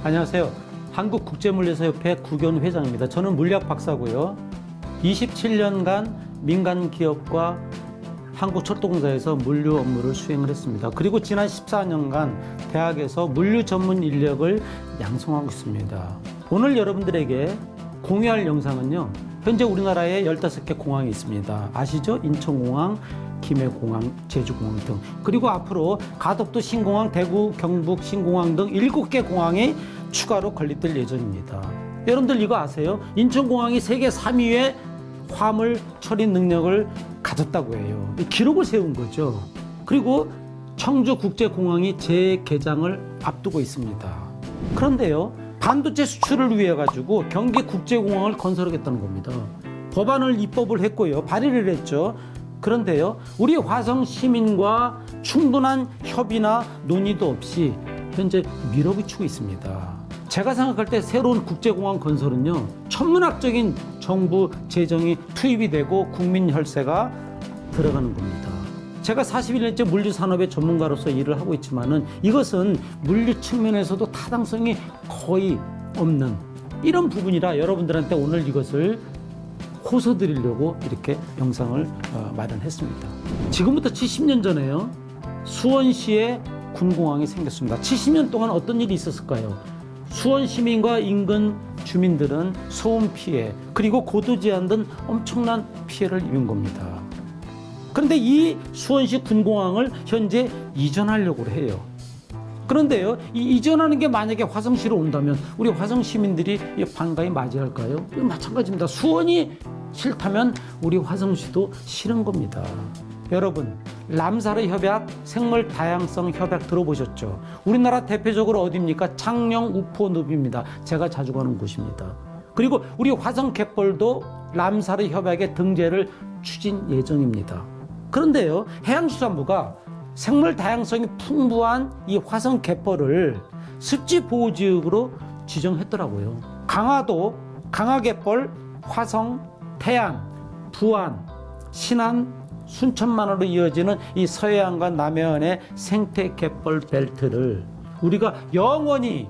안녕하세요. 한국국제물류사협회 국연 회장입니다. 저는 물리학 박사고요. 27년간 민간 기업과 한국철도공사에서 물류 업무를 수행을 했습니다. 그리고 지난 14년간 대학에서 물류 전문 인력을 양성하고 있습니다. 오늘 여러분들에게 공유할 영상은요, 현재 우리나라에 15개 공항이 있습니다. 아시죠? 인천공항, 김해공항, 제주공항 등, 그리고 앞으로 가덕도 신공항, 대구, 경북 신공항 등 7개 공항이 추가로 건립될 예정입니다. 여러분들 이거 아세요? 인천공항이 세계 3위의 화물 처리 능력을 가졌다고 해요. 기록을 세운 거죠. 그리고 청주국제공항이 재개장을 앞두고 있습니다. 그런데요, 반도체 수출을 위해 가지고 경기국제공항을 건설하겠다는 겁니다. 법안을 입법을 했고요, 발의를 했죠. 그런데요, 우리 화성 시민과 충분한 협의나 논의도 없이 현재 밀어붙이고 있습니다. 제가 생각할 때 새로운 국제공항 건설은요, 천문학적인 정부 재정이 투입이 되고 국민 혈세가 들어가는 겁니다. 제가 41년째 물류산업의 전문가로서 일을 하고 있지만은 이것은 물류 측면에서도 타당성이 거의 없는 이런 부분이라 여러분들한테 오늘 이것을 호소드리려고 이렇게 영상을 마련했습니다. 지금부터 70년 전에요, 수원시에 군공항이 생겼습니다. 70년 동안 어떤 일이 있었을까요? 수원 시민과 인근 주민들은 소음 피해, 그리고 고도 제한 등 엄청난 피해를 입은 겁니다. 그런데 이 수원시 군공항을 현재 이전하려고 해요. 그런데요, 이 이전하는 게 만약에 화성시로 온다면 우리 화성 시민들이 반가이 맞이할까요? 마찬가지입니다. 수원이 싫다면 우리 화성시도 싫은 겁니다. 여러분, 람사르 협약, 생물 다양성 협약 들어보셨죠? 우리나라 대표적으로 어디입니까? 창녕 우포늪입니다. 제가 자주 가는 곳입니다. 그리고 우리 화성 갯벌도 람사르 협약의 등재를 추진 예정입니다. 그런데요, 해양수산부가 생물 다양성이 풍부한 이 화성 갯벌을 습지 보호지역으로 지정했더라고요. 강화도, 강화갯벌, 화성, 태안, 부안, 신안, 순천만으로 이어지는 이 서해안과 남해안의 생태 갯벌 벨트를 우리가 영원히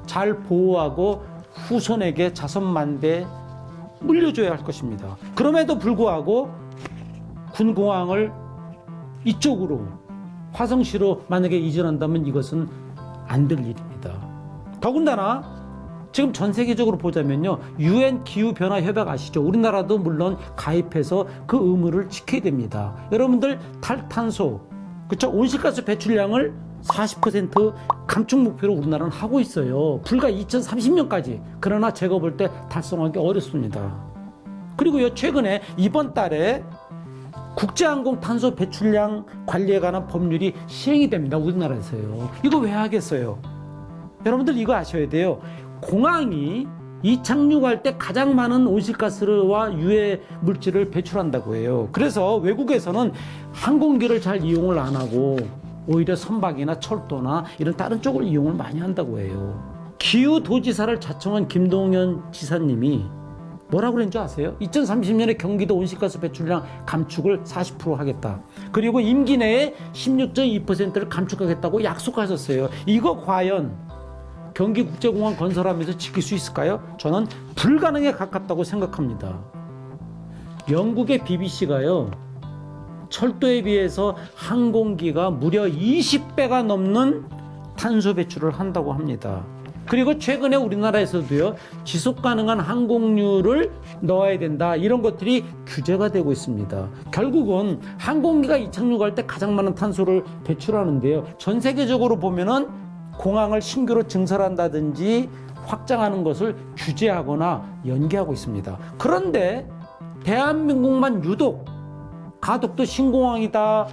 잘 보호하고 후손에게 자선만대 물려줘야 할 것입니다. 그럼에도 불구하고 군공항을 이쪽으로 화성시로 만약에 이전한다면 이것은 안 될 일입니다. 더군다나 지금 전 세계적으로 보자면요, UN 기후변화협약 아시죠? 우리나라도 물론 가입해서 그 의무를 지켜야 됩니다. 여러분들 탈탄소, 그렇죠? 온실가스 배출량을 40% 감축 목표로 우리나라는 하고 있어요. 불과 2030년까지. 그러나 제가 볼 때 달성하기 어렵습니다. 그리고요, 최근에 이번 달에 국제항공 탄소 배출량 관리에 관한 법률이 시행이 됩니다. 우리나라에서요. 이거 왜 하겠어요? 여러분들 이거 아셔야 돼요. 공항이 이착륙할 때 가장 많은 온실가스와 유해 물질을 배출한다고 해요. 그래서 외국에서는 항공기를 잘 이용을 안 하고 오히려 선박이나 철도나 이런 다른 쪽을 이용을 많이 한다고 해요. 기후도지사를 자청한 김동연 지사님이 뭐라고 그랬는 줄 아세요? 2030년에 경기도 온실가스 배출량 감축을 40% 하겠다. 그리고 임기 내에 16.2%를 감축하겠다고 약속하셨어요. 이거 과연 경기국제공항 건설하면서 지킬 수 있을까요? 저는 불가능에 가깝다고 생각합니다. 영국의 BBC가요, 철도에 비해서 항공기가 무려 20배가 넘는 탄소 배출을 한다고 합니다. 그리고 최근에 우리나라에서도요, 지속가능한 항공유를 넣어야 된다, 이런 것들이 규제가 되고 있습니다. 결국은 항공기가 이착륙할 때 가장 많은 탄소를 배출하는데요, 전 세계적으로 보면은 공항을 신규로 증설한다든지 확장하는 것을 규제하거나 연기하고 있습니다. 그런데 대한민국만 유독 가덕도 신공항이다,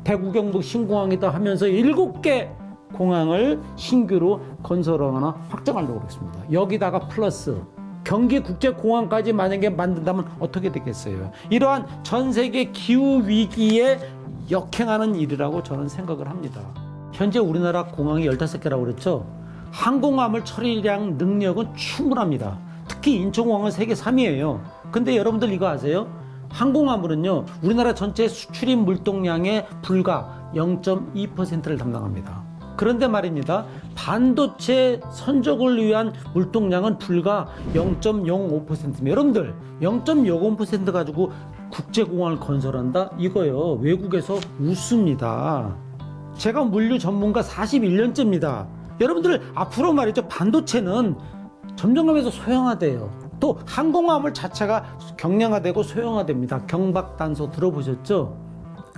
대구 경북 신공항이다 하면서 7개 공항을 신규로 건설하거나 확장하려고 그랬습니다. 여기다가 플러스 경기국제공항까지 만약에 만든다면 어떻게 되겠어요? 이러한 전 세계 기후위기에 역행하는 일이라고 저는 생각을 합니다. 현재 우리나라 공항이 15개라고 그랬죠? 항공화물 처리량 능력은 충분합니다. 특히 인천공항은 세계 3위예요. 근데 여러분들 이거 아세요? 항공화물은요, 우리나라 전체 수출입 물동량의 불과 0.2%를 담당합니다. 그런데 말입니다. 반도체 선적을 위한 물동량은 불과 0.05%입니다. 여러분들 0.05% 가지고 국제공항을 건설한다? 이거요. 외국에서 웃습니다. 제가 물류 전문가 41년째입니다. 여러분들 앞으로 말이죠. 반도체는 점점 가면서 소형화돼요. 또 항공화물 자체가 경량화되고 소형화됩니다. 경박단서 들어보셨죠?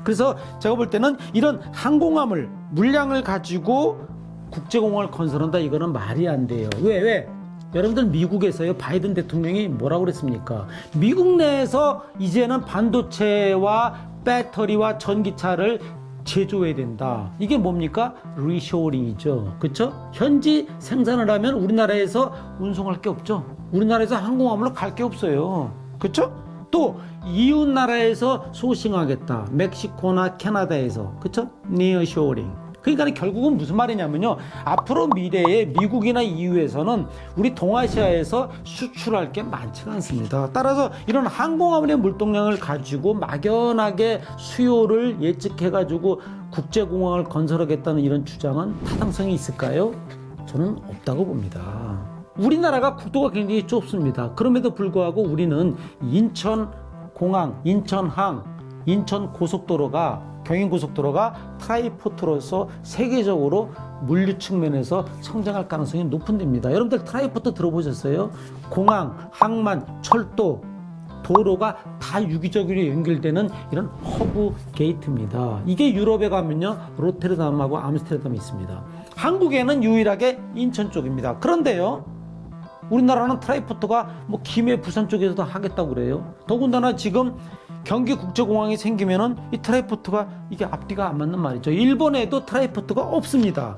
그래서 제가 볼 때는 이런 항공화물 물량을 가지고 국제공항을 건설한다, 이거는 말이 안 돼요. 왜? 여러분들 미국에서요, 바이든 대통령이 뭐라고 그랬습니까? 미국 내에서 이제는 반도체와 배터리와 전기차를 제조해야 된다. 이게 뭡니까? 리쇼어링이죠. 그렇죠? 현지 생산을 하면 우리나라에서 운송할 게 없죠. 우리나라에서 항공화물로 갈 게 없어요. 그렇죠? 또 이웃 나라에서 소싱하겠다. 멕시코나 캐나다에서. 그렇죠? 니어쇼어링. 그러니까 결국은 무슨 말이냐면요. 앞으로 미래에 미국이나 EU에서는 우리 동아시아에서 수출할 게 많지가 않습니다. 따라서 이런 항공화물의 물동량을 가지고 막연하게 수요를 예측해가지고 국제공항을 건설하겠다는 이런 주장은 타당성이 있을까요? 저는 없다고 봅니다. 우리나라가 국도가 굉장히 좁습니다. 그럼에도 불구하고 우리는 인천공항, 인천항, 인천고속도로가 경인고속도로가 트라이포트로서 세계적으로 물류 측면에서 성장할 가능성이 높은 데입니다. 여러분들 트라이포트 들어보셨어요? 공항, 항만, 철도, 도로가 다 유기적으로 연결되는 이런 허브 게이트입니다. 이게 유럽에 가면요, 로테르담하고 암스테르담이 있습니다. 한국에는 유일하게 인천 쪽입니다. 그런데요, 우리나라는 트라이포트가 뭐 김해, 부산 쪽에서도 하겠다고 그래요. 더군다나 지금 경기국제공항이 생기면은 이 트라이포트가 이게 앞뒤가 안 맞는 말이죠. 일본에도 트라이포트가 없습니다.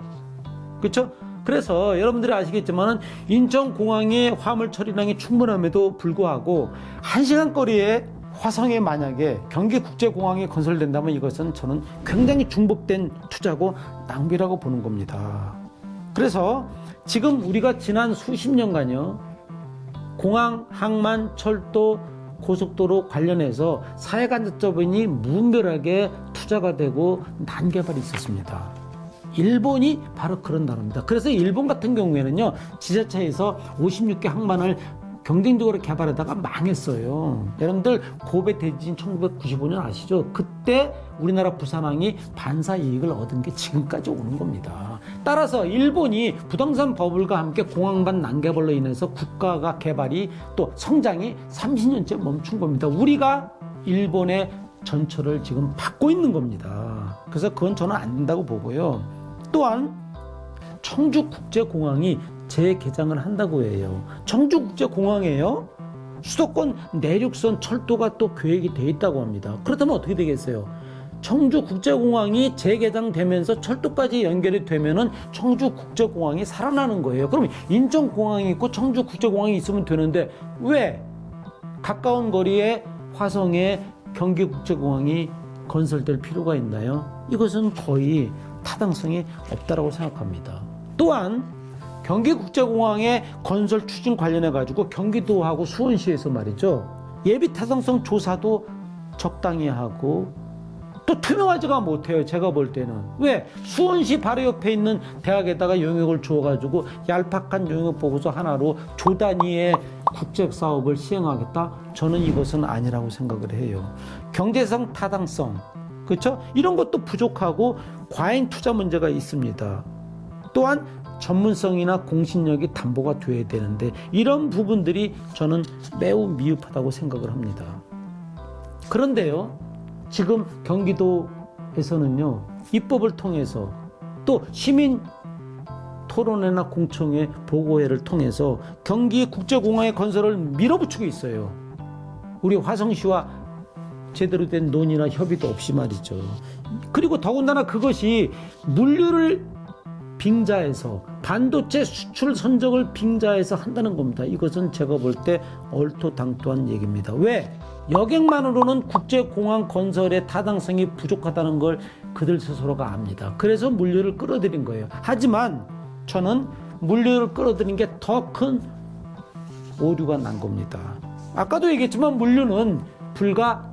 그렇죠? 그래서 여러분들이 아시겠지만은 인천공항의 화물 처리량이 충분함에도 불구하고 1시간 거리에 화성에 만약에 경기국제공항이 건설된다면 이것은 저는 굉장히 중복된 투자고 낭비라고 보는 겁니다. 그래서 지금 우리가 지난 수십 년간요, 공항, 항만, 철도, 고속도로 관련해서 사회간접적인 무분별하게 투자가 되고 난개발이 있었습니다. 일본이 바로 그런 나라입니다. 그래서 일본 같은 경우에는요, 지자체에서 56개 항만을 경쟁적으로 개발하다가 망했어요. 여러분들 고베 대지진 1995년 아시죠? 그때 우리나라 부산항이 반사 이익을 얻은 게 지금까지 오는 겁니다. 따라서 일본이 부동산 버블과 함께 공항만 난개발로 인해서 국가가 개발이 또 성장이 30년째 멈춘 겁니다. 우리가 일본의 전철을 지금 받고 있는 겁니다. 그래서 그건 저는 안 된다고 보고요. 또한 청주국제공항이 재개장을 한다고 해요. 청주국제공항에요, 수도권 내륙선 철도가 또 계획이 돼 있다고 합니다. 그렇다면 어떻게 되겠어요? 청주국제공항이 재개장되면서 철도까지 연결이 되면은 청주국제공항이 살아나는 거예요. 그럼 인천공항이 있고 청주국제공항이 있으면 되는데 왜 가까운 거리에 화성에 경기국제공항이 건설될 필요가 있나요? 이것은 거의 타당성이 없다고 생각합니다. 또한 경기국제공항의 건설 추진 관련해 가지고 경기도하고 수원시에서 말이죠, 예비 타당성 조사도 적당히 하고 또 투명하지가 못해요. 제가 볼 때는. 왜? 수원시 바로 옆에 있는 대학에다가 용역을 주어가지고 얄팍한 용역 보고서 하나로 조 단위의 국제 사업을 시행하겠다? 저는 이것은 아니라고 생각을 해요. 경제성 타당성, 그렇죠? 이런 것도 부족하고 과잉 투자 문제가 있습니다. 또한 전문성이나 공신력이 담보가 돼야 되는데 이런 부분들이 저는 매우 미흡하다고 생각을 합니다. 그런데요, 지금 경기도에서는요, 입법을 통해서 또 시민 토론회나 공청회 보고회를 통해서 경기국제공항의 건설을 밀어붙이고 있어요. 우리 화성시와 제대로 된 논의나 협의도 없이 말이죠. 그리고 더군다나 그것이 물류를 빙자해서 반도체 수출 선적을 빙자해서 한다는 겁니다. 이것은 제가 볼 때 얼토당토한 얘기입니다. 왜? 여객만으로는 국제공항 건설의 타당성이 부족하다는 걸 그들 스스로가 압니다. 그래서 물류를 끌어들인 거예요. 하지만 저는 물류를 끌어들인 게 더 큰 오류가 난 겁니다. 아까도 얘기했지만 물류는 불과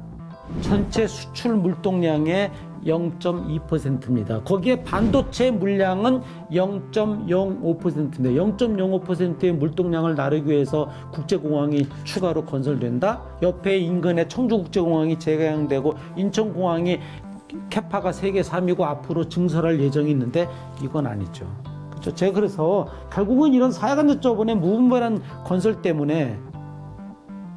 전체 수출 물동량의 0.2%입니다. 거기에 반도체 물량은 0.05%인데 0.05%의 물동량을 나르기 위해서 국제공항이 추가로 건설된다. 옆에 인근에 청주국제공항이 재개항되고 인천공항이 캐파가 세계 3위고 앞으로 증설할 예정이 있는데 이건 아니죠. 그렇죠? 제가 그래서 결국은 이런 사회간접자본의 무분별한 건설 때문에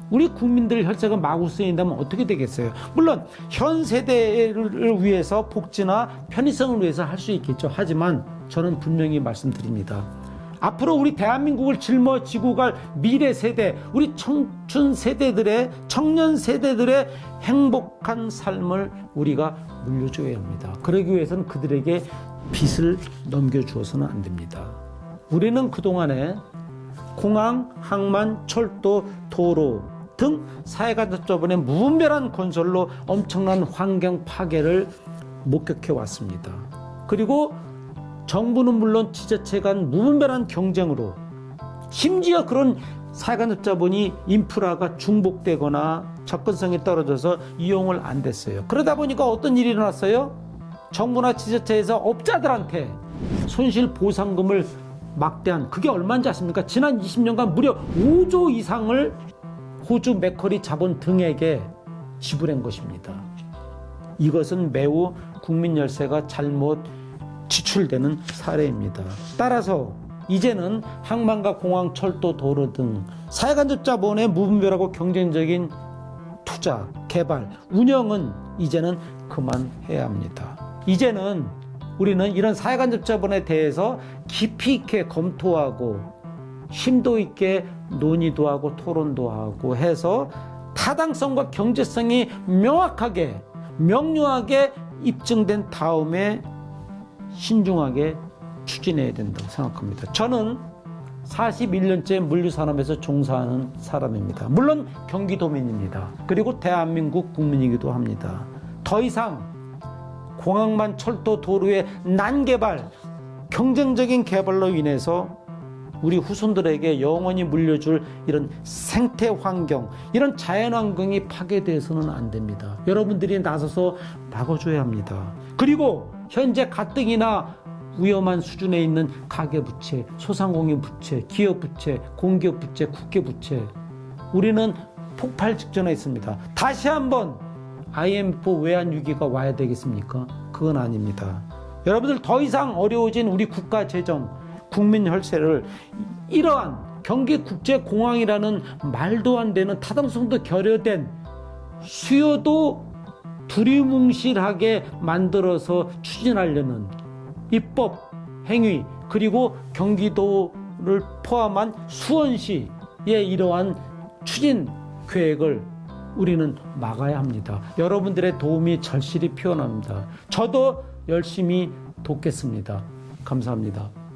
우리 국민들 혈세가 마구 쓰인다면 어떻게 되겠어요? 물론 현 세대를 위해서 복지나 편의성을 위해서 할 수 있겠죠. 하지만 저는 분명히 말씀드립니다. 앞으로 우리 대한민국을 짊어지고 갈 미래 세대, 우리 청춘 세대들의, 청년 세대들의 행복한 삶을 우리가 물려줘야 합니다. 그러기 위해서는 그들에게 빚을 넘겨주어서는 안 됩니다. 우리는 그동안에 공항, 항만, 철도, 도로 등 사회간접자본의 무분별한 건설로 엄청난 환경 파괴를 목격해 왔습니다. 그리고 정부는 물론 지자체 간 무분별한 경쟁으로 심지어 그런 사회간접자본이 인프라가 중복되거나 접근성이 떨어져서 이용을 안 됐어요. 그러다 보니까 어떤 일이 일어났어요? 정부나 지자체에서 업자들한테 손실보상금을 막대한, 그게 얼마인지 아십니까? 지난 20년간 무려 5조 이상을 호주 맥커리 자본 등에게 지불한 것입니다. 이것은 매우 국민 열세가 잘못 지출되는 사례입니다. 따라서 이제는 항만과 공항, 철도, 도로 등 사회간접자본의 무분별하고 경쟁적인 투자, 개발, 운영은 이제는 그만해야 합니다. 이제는 우리는 이런 사회간접자본에 대해서 깊이 있게 검토하고 심도 있게 논의도 하고 토론도 하고 해서 타당성과 경제성이 명확하게 명료하게 입증된 다음에 신중하게 추진해야 된다고 생각합니다. 저는 41년째 물류산업에서 종사하는 사람입니다. 물론 경기도민입니다. 그리고 대한민국 국민이기도 합니다. 더 이상 공항만, 철도, 도로의 난개발, 경쟁적인 개발로 인해서 우리 후손들에게 영원히 물려줄 이런 생태 환경, 이런 자연 환경이 파괴돼서는 안 됩니다. 여러분들이 나서서 막아줘야 합니다. 그리고 현재 가뜩이나 위험한 수준에 있는 가계부채, 소상공인 부채, 기업 부채, 공기업 부채, 국계 부채, 우리는 폭발 직전에 있습니다. 다시 한번 IMF 외환 위기가 와야 되겠습니까? 그건 아닙니다. 여러분들 더 이상 어려워진 우리 국가 재정, 국민 혈세를 이러한 경기국제공항이라는 말도 안 되는 타당성도 결여된 수요도 두리뭉실하게 만들어서 추진하려는 입법 행위, 그리고 경기도를 포함한 수원시의 이러한 추진 계획을 우리는 막아야 합니다. 여러분들의 도움이 절실히 필요합니다. 저도 열심히 돕겠습니다. 감사합니다.